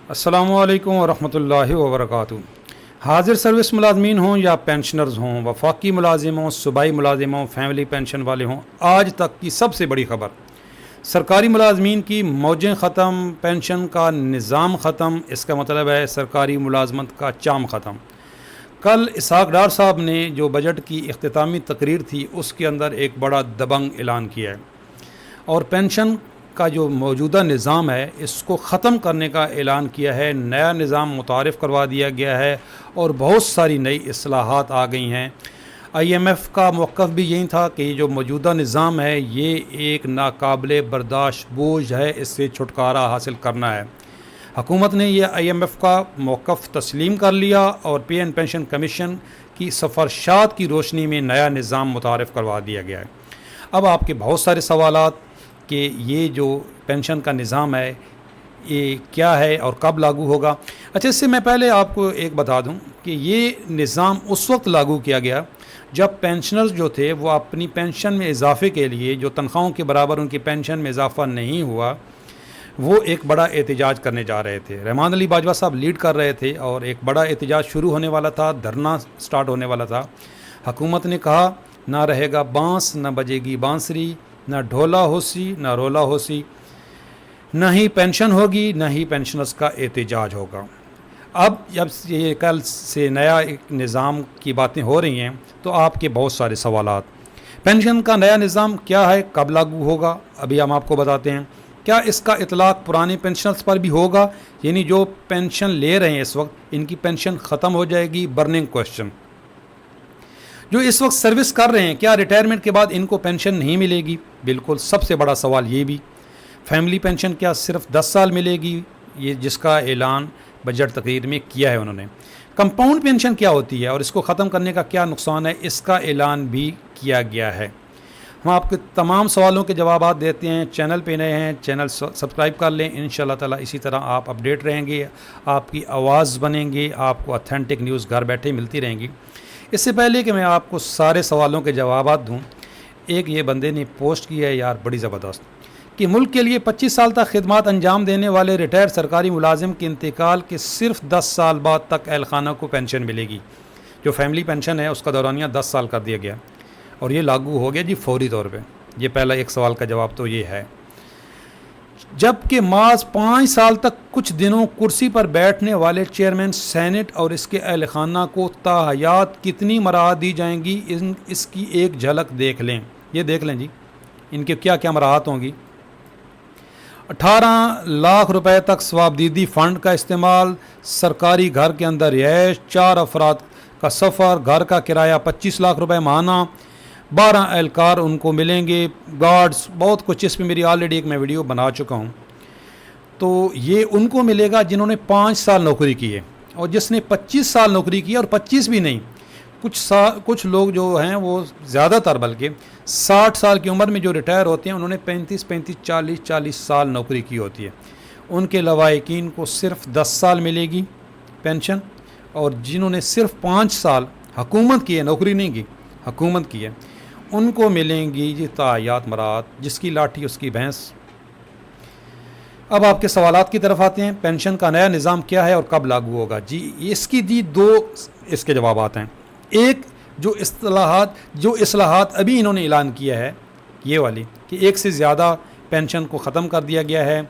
अस्सलामुअलैकुम वरहमतुल्लाहि वबरकातुहू। हाजिर सर्विस मुलाजमीन हों या पेंशनर्स हों, वफाकी मुलाजिम हों, सूबाई मुलाजिम हों, फैमिली पेंशन वाले हों, आज तक की सबसे बड़ी ख़बर, सरकारी मुलाजमीन की मौजें ख़त्म, पेंशन का निज़ाम ख़त्म। इसका मतलब है सरकारी मुलाजमत का चाम ख़त्म। कल इसहाक डार साहब ने जो बजट की इख्तितामी तकरीर थी उसके अंदर एक बड़ा दबंग ऐलान किया है और पेंशन का जो मौजूदा निज़ाम है इसको ख़त्म करने का ऐलान किया है। नया निज़ाम मुतारिफ़ करवा दिया गया है और बहुत सारी नई इस्लाहात आ गई हैं। IMF का मौक़िफ़ भी यही था कि जो मौजूदा निज़ाम है ये एक नाकाबिले बर्दाश्त बोझ है, इससे छुटकारा हासिल करना है। हुकूमत ने यह IMF का मौक़िफ़ तस्लीम कर लिया और पे एंड पेंशन कमीशन की सिफारिशात की रोशनी में नया निज़ाम मुतारिफ़ करवा दिया गया है। अब आपके बहुत सारे सवालात कि ये जो पेंशन का निज़ाम है ये क्या है और कब लागू होगा। अच्छा, इससे मैं पहले आपको एक बता दूं कि ये निज़ाम उस वक्त लागू किया गया जब पेंशनर्स जो थे वो अपनी पेंशन में इजाफ़े के लिए, जो तनख्वाहों के बराबर उनकी पेंशन में इजाफ़ा नहीं हुआ, वो एक बड़ा एहतजाज करने जा रहे थे। रहमान अली बाजवा साहब लीड कर रहे थे और एक बड़ा एहतजाज शुरू होने वाला था, धरना स्टार्ट होने वाला था। हुकूमत ने कहा ना रहेगा बांस, ना बजेगी बांसुरी, ना ढोला होसी, ना रोला होसी, न ही पेंशन होगी, न ही पेंशनर्स का एहतजाज होगा। अब जब ये कल से नया एक निज़ाम की बातें हो रही हैं तो आपके बहुत सारे सवालात, पेंशन का नया निज़ाम क्या है, कब लागू होगा, अभी हम आपको बताते हैं। क्या इसका इतलाक़ पुराने पेंशनर्स पर भी होगा, यानी जो पेंशन ले रहे हैं इस वक्त इनकी पेंशन ख़त्म हो जाएगी? Burning question. जो इस वक्त सर्विस कर रहे हैं क्या रिटायरमेंट के बाद इनको पेंशन नहीं मिलेगी? बिल्कुल, सबसे बड़ा सवाल ये भी। फैमिली पेंशन क्या सिर्फ 10 साल मिलेगी, ये जिसका ऐलान बजट तकरीर में किया है उन्होंने। कंपाउंड पेंशन क्या होती है और इसको ख़त्म करने का क्या नुकसान है, इसका ऐलान भी किया गया है। हम आपके तमाम सवालों के जवाब देते हैं। चैनल पे नए हैं, चैनल सब्सक्राइब कर लें। इंशाल्लाह ताला इसी तरह आप अपडेट रहेंगे, आपकी आवाज़ बनेंगे, आपको ऑथेंटिक न्यूज़ घर बैठे मिलती रहेंगी। इससे पहले कि मैं आपको सारे सवालों के जवाब दूं, एक ये बंदे ने पोस्ट की है यार बड़ी ज़बरदस्त, कि मुल्क के लिए 25 साल तक खिदमत अंजाम देने वाले रिटायर सरकारी मुलाजिम के इंतकाल के सिर्फ 10 साल बाद तक अहल खाना को पेंशन मिलेगी। जो फैमिली पेंशन है उसका दौरानिया 10 साल कर दिया गया और ये लागू हो गया जी फौरी तौर पे। ये पहला एक सवाल का जवाब तो ये है। जबकि माज 5 साल तक कुछ दिनों कुर्सी पर बैठने वाले चेयरमैन सेनेट और इसके अहल खाना को ताहयात कितनी मराहत दी जाएंगी, इसकी एक झलक देख लें। ये देख लें जी इनके क्या क्या मराहत होंगी। 18 लाख रुपए तक स्वाबदीदी फ़ंड का इस्तेमाल, सरकारी घर के अंदर रिहाइश, 4 अफराद का सफ़र, घर का किराया 25 लाख रुपए माहाना, 12 एहलकार उनको मिलेंगे, गार्ड्स, बहुत कुछ। इस पर मेरी ऑलरेडी एक मैं वीडियो बना चुका हूँ। तो ये उनको मिलेगा जिन्होंने 5 साल नौकरी की है, और जिसने 25 साल नौकरी की है, और 25 भी नहीं, कुछ लोग जो हैं वो ज़्यादातर बल्कि 60 साल की उम्र में जो रिटायर होते हैं उन्होंने 35, 40 साल नौकरी की होती है। उनके लवाहिकीन को सिर्फ 10 साल मिलेगी पेंशन, और जिन्होंने सिर्फ 5 साल हुकूमत की है, नौकरी नहीं की, हुकूमत की है, उनको मिलेंगी जी तायात मरात, जिसकी लाठी उसकी भैंस। अब आपके सवालात की तरफ आते हैं। पेंशन का नया निज़ाम क्या है और कब लागू होगा? जी इसकी दी 2 इसके जवाबात हैं। एक, जो इस्लाहात अभी इन्होंने ऐलान किया है ये वाली, कि एक से ज़्यादा पेंशन को ख़त्म कर दिया गया है,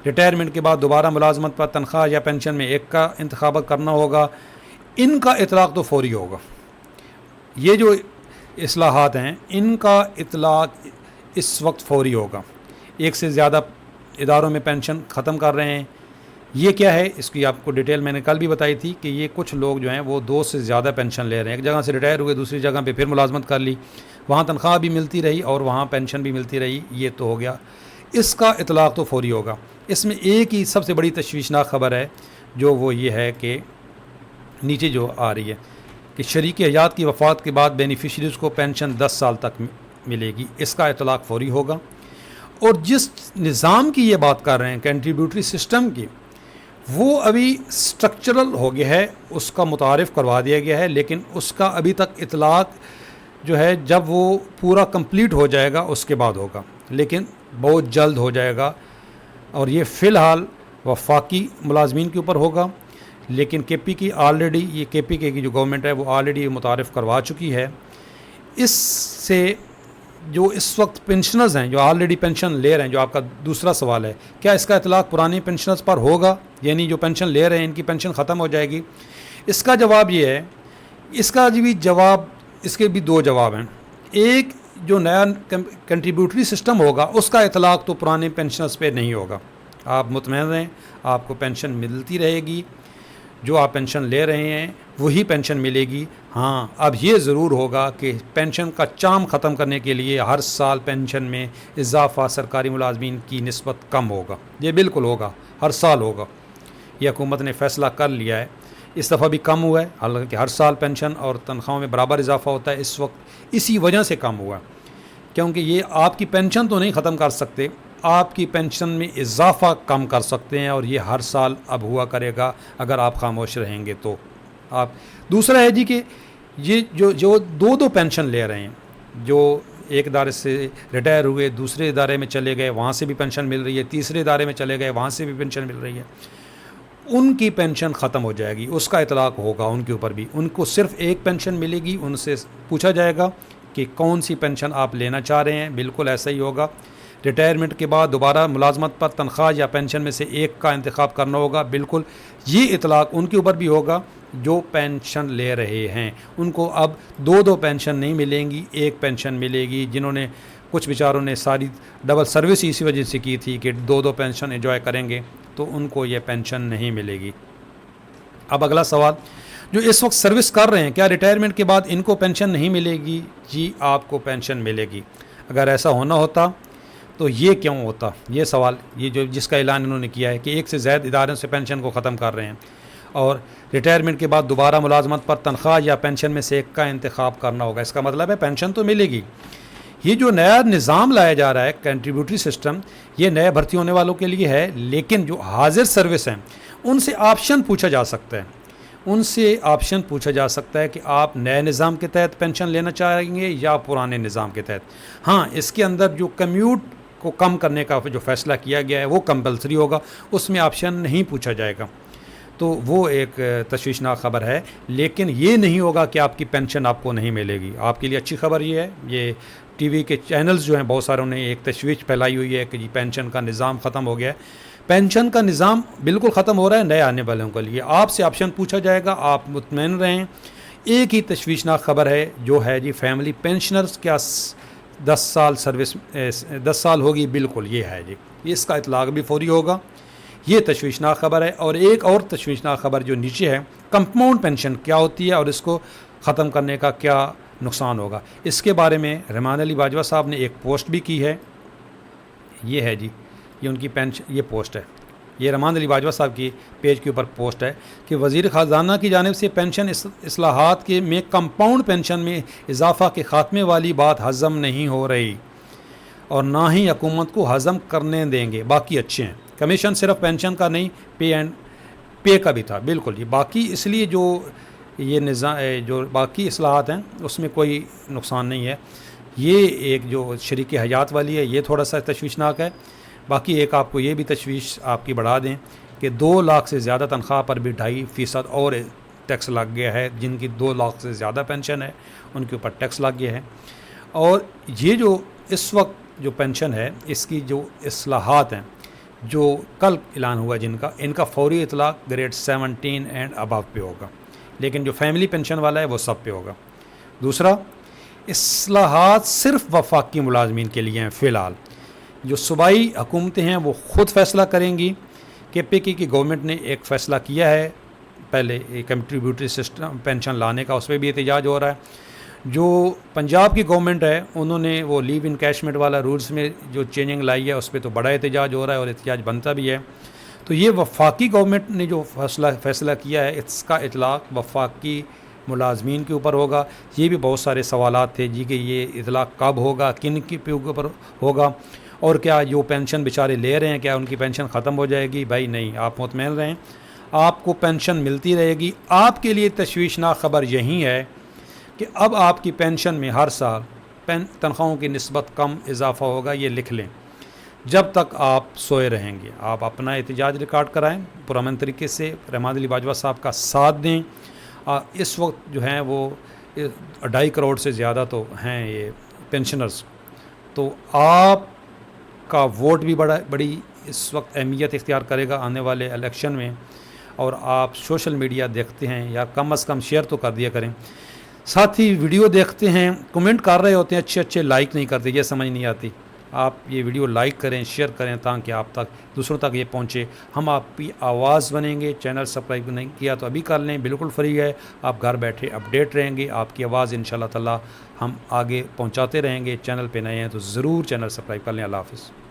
रिटायरमेंट के बाद दोबारा मुलाजमत पर तनख्वाह या पेंशन में एक का इंतखाब करना होगा, इनका इतलाक़ तो फौरी होगा। ये जो इस्लाहात हैं इनका इतलाक़ इस वक्त फौरी होगा। एक से ज़्यादा इदारों में पेंशन ख़त्म कर रहे हैं। ये क्या है, इसकी आपको डिटेल मैंने कल भी बताई थी कि ये कुछ लोग जो हैं वो 2 से ज़्यादा पेंशन ले रहे हैं। एक जगह से रिटायर हुए, दूसरी जगह पे फिर मुलाजमत कर ली, वहाँ तनख्वाह भी मिलती रही और वहाँ पेंशन भी मिलती रही। ये तो हो गया, इसका इतलाक़ तो फौरी होगा। इसमें एक ही सबसे बड़ी तशवीशनाक ख़बर है जो वो ये है कि नीचे जो आ रही है कि शरीक हयात की वफ़ात के बाद बेनिफिशरीज़ को पेंशन 10 साल तक मिलेगी, इसका इतलाक़ फौरी होगा। और जिस निज़ाम की ये बात कर रहे हैं कंट्रीब्यूटरी सिस्टम की, वो अभी स्ट्रक्चरल हो गया है, उसका मुतारिफ़ करवा दिया गया है, लेकिन उसका अभी तक इतलाक़ जो है जब वो पूरा कंप्लीट हो जाएगा उसके बाद होगा, लेकिन बहुत जल्द हो जाएगा। और ये फ़िलहाल वफाकी मुलाजमीन के ऊपर होगा, लेकिन केपी की ऑलरेडी ये केपी की जो गवर्नमेंट है वो ऑलरेडी मुतारिफ़ करवा चुकी है। इससे जो इस वक्त पेंशनर्स हैं जो ऑलरेडी पेंशन ले रहे हैं, जो आपका दूसरा सवाल है, क्या इसका इतलाक़ पुराने पेंशनर्स पर होगा, यानी जो पेंशन ले रहे हैं इनकी पेंशन ख़त्म हो जाएगी? इसका जवाब ये है, इसके भी दो जवाब हैं। एक, जो नया कंट्रीब्यूटरी सिस्टम होगा उसका इतलाक़ तो पुराने पेंशनर्स पे नहीं होगा। आप मुतमईन रहें, आपको पेंशन मिलती रहेगी, जो आप पेंशन ले रहे हैं वही पेंशन मिलेगी। हाँ, अब ये ज़रूर होगा कि पेंशन का चाम ख़त्म करने के लिए हर साल पेंशन में इजाफ़ा सरकारी मुलाजमीन की निस्बत कम होगा। ये बिल्कुल होगा, हर साल होगा। ये हुकूमत ने फ़ैसला कर लिया है। इस दफ़ा भी कम हुआ है, हालांकि हर साल पेंशन और तनख्वाहों में बराबर इजाफ़ा होता है। इस वक्त इसी वजह से कम हुआ, क्योंकि ये आपकी पेंशन तो नहीं ख़त्म कर सकते, आपकी पेंशन में इजाफ़ा कम कर सकते हैं, और ये हर साल अब हुआ करेगा अगर आप खामोश रहेंगे तो। आप दूसरा है जी कि ये जो दो पेंशन ले रहे हैं, जो एक इदारे से रिटायर हुए दूसरे इदारे में चले गए वहाँ से भी पेंशन मिल रही है, तीसरे इदारे में चले गए वहाँ से भी पेंशन मिल रही है, उनकी पेंशन ख़त्म हो जाएगी। उसका इतलाक़ होगा उनके ऊपर भी। उनको सिर्फ़ एक पेंशन मिलेगी, उनसे पूछा जाएगा कि कौन सी पेंशन आप लेना चाह रहे हैं। बिल्कुल ऐसा ही होगा। रिटायरमेंट के बाद दोबारा मुलाजमत पर तनख्वाह या पेंशन में से एक का इंतखाब करना होगा। बिल्कुल ये इतलाक़ उनके ऊपर भी होगा जो पेंशन ले रहे हैं। उनको अब दो पेंशन नहीं मिलेंगी, एक पेंशन मिलेगी। जिन्होंने, कुछ बेचारों ने सारी डबल सर्विस इसी वजह से की थी कि दो पेंशन एंजॉय करेंगे, तो उनको ये पेंशन नहीं मिलेगी। अब अगला सवाल, जो इस वक्त सर्विस कर रहे हैं, क्या रिटायरमेंट के बाद इनको पेंशन नहीं मिलेगी? जी, आपको पेंशन मिलेगी। अगर ऐसा होना होता तो ये क्यों होता? ये सवाल, ये जो जिसका ऐलान इन्होंने किया है कि एक से ज़्यादा इदारों से पेंशन को ख़त्म कर रहे हैं और रिटायरमेंट के बाद दोबारा मुलाजमत पर तनख्वाह या पेंशन में से एक का इंतखाब करना होगा, इसका मतलब है पेंशन तो मिलेगी। ये जो नया निज़ाम लाया जा रहा है कंट्रीब्यूटरी सिस्टम, ये नए भर्ती होने वालों के लिए है, लेकिन जो हाजिर सर्विस हैं उनसे ऑप्शन पूछा जा सकता है। उनसे ऑप्शन पूछा जा सकता है कि आप नए निज़ाम के तहत पेंशन लेना चाहेंगे या पुराने निज़ाम के तहत। हाँ, इसके अंदर जो कम्यूट को कम करने का जो फ़ैसला किया गया है वो कंपलसरी होगा, उसमें ऑप्शन नहीं पूछा जाएगा। तो वो एक तशवीशनाक ख़बर है, लेकिन ये नहीं होगा कि आपकी पेंशन आपको नहीं मिलेगी। आपके लिए अच्छी खबर ये है, ये टीवी के चैनल्स जो हैं बहुत सारों ने एक तशवीश फैलाई हुई है कि जी पेंशन का निज़ाम ख़त्म हो गया है। पेंशन का निज़ाम बिल्कुल ख़त्म हो रहा है, नए आने वालों के लिए आपसे ऑप्शन पूछा जाएगा, आप मुतमईन रहें। एक ही तशवीशनाक ख़बर है जो है जी फैमिली पेंशनर्स, क्या 10 साल सर्विस 10 साल होगी? बिल्कुल ये है जी, इसका इतलाक़ भी फौरी होगा। ये तशवीशनाक ख़बर है। और एक और तशवीशनाक ख़बर जो नीचे है, कंपाउंड पेंशन क्या होती है और इसको ख़त्म करने का क्या नुकसान होगा, इसके बारे में रहमान अली बाजवा साहब ने एक पोस्ट भी की है। ये है जी, ये उनकी पेंशन, ये पोस्ट है, ये रहमान अली बाजवा साहब की पेज के ऊपर पोस्ट है कि वज़ीर ख़जाना की जानिब से पेंशन इस्लाहात के में कंपाउंड पेंशन में इजाफ़ा के ख़ात्मे वाली बात हज़म नहीं हो रही और ना ही हुकूमत को हज़म करने देंगे। बाकी अच्छे हैं, कमीशन सिर्फ पेंशन का नहीं, पे का भी था। बिल्कुल जी, बाकी इसलिए जो ये निज़ाम जो बाकी इस्लाहात हैं उसमें कोई नुकसान नहीं है। ये एक जो शरीक हयात वाली है ये थोड़ा सा तशवीशनाक है। बाकी एक आपको ये भी तशवीश आपकी बढ़ा दें कि 2 लाख से ज़्यादा तनख्वाह पर भी 2.5% और टैक्स लग गया है। जिनकी 2 लाख से ज़्यादा पेंशन है उनके ऊपर टैक्स लग गया है। और ये जो इस वक्त जो पेंशन है इसकी जो इस्लाहात हैं जो कल ऐलान हुआ इनका फौरी इतलाक़ ग्रेड 17 एंड अबव पे होगा, लेकिन जो फैमिली पेंशन वाला है वो सब पे होगा। दूसरा, इस्लाहात सिर्फ वफाकी मुलाजमीन के लिए हैं। फ़िलहाल जो सूबाई हुकूमतें हैं वो ख़ुद फ़ैसला करेंगी। केपीके की गवर्नमेंट ने एक फ़ैसला किया है पहले कंट्रीब्यूटरी सिस्टम पेंशन लाने का, उस पर भी एहतजाज हो रहा है। जो पंजाब की गवर्नमेंट है उन्होंने वो लीव इनकैशमेंट वाला रूल्स में जो चेंजिंग लाई है उस पर तो बड़ा एहतजाज हो रहा है और एहतजाज बनता भी है। तो ये वफाकी गवर्नमेंट ने जो फ़ैसला किया है इसका इतलाक़ वफाकी मुलाजमीन के ऊपर होगा। ये भी बहुत सारे सवालात थे जी कि ये इतलाक़ कब होगा, किन के ऊपर होगा, और क्या जो पेंशन बेचारे ले रहे हैं क्या उनकी पेंशन ख़त्म हो जाएगी? भाई नहीं, आप मुतमईन रहें, आपको पेंशन मिलती रहेगी। आपके लिए तशवीशनाक ख़बर यही है कि अब आपकी पेंशन में हर साल तनख्वाहों की निस्बत कम इजाफ़ा होगा। ये लिख लें, जब तक आप सोए रहेंगे। आप अपना एहतजाज रिकॉर्ड कराएं, पुरअमन तरीके से रहमान अली बाजवा साहब का साथ दें। इस वक्त जो हैं वो 2.5 करोड़ से ज़्यादा तो हैं ये पेंशनर्स, तो आपका वोट भी बड़ी इस वक्त अहमियत इख्तियार करेगा आने वाले इलेक्शन में। और आप सोशल मीडिया देखते हैं या कम से कम शेयर तो कर दिया करें। साथ ही वीडियो देखते हैं, कमेंट कर रहे होते हैं अच्छे अच्छे, लाइक नहीं करते, ये समझ नहीं आती। आप ये वीडियो लाइक करें, शेयर करें ताकि आप तक दूसरों तक ये पहुँचे। हम आपकी आवाज़ बनेंगे। चैनल सब्सक्राइब नहीं किया तो अभी कर लें, बिल्कुल फ्री है। आप घर बैठे अपडेट रहेंगे, आपकी आवाज़ इंशाल्लाह ताला हम आगे पहुँचाते रहेंगे। चैनल पे नए हैं तो ज़रूर चैनल सब्सक्राइब कर लें। अल्लाह हाफ़िज़।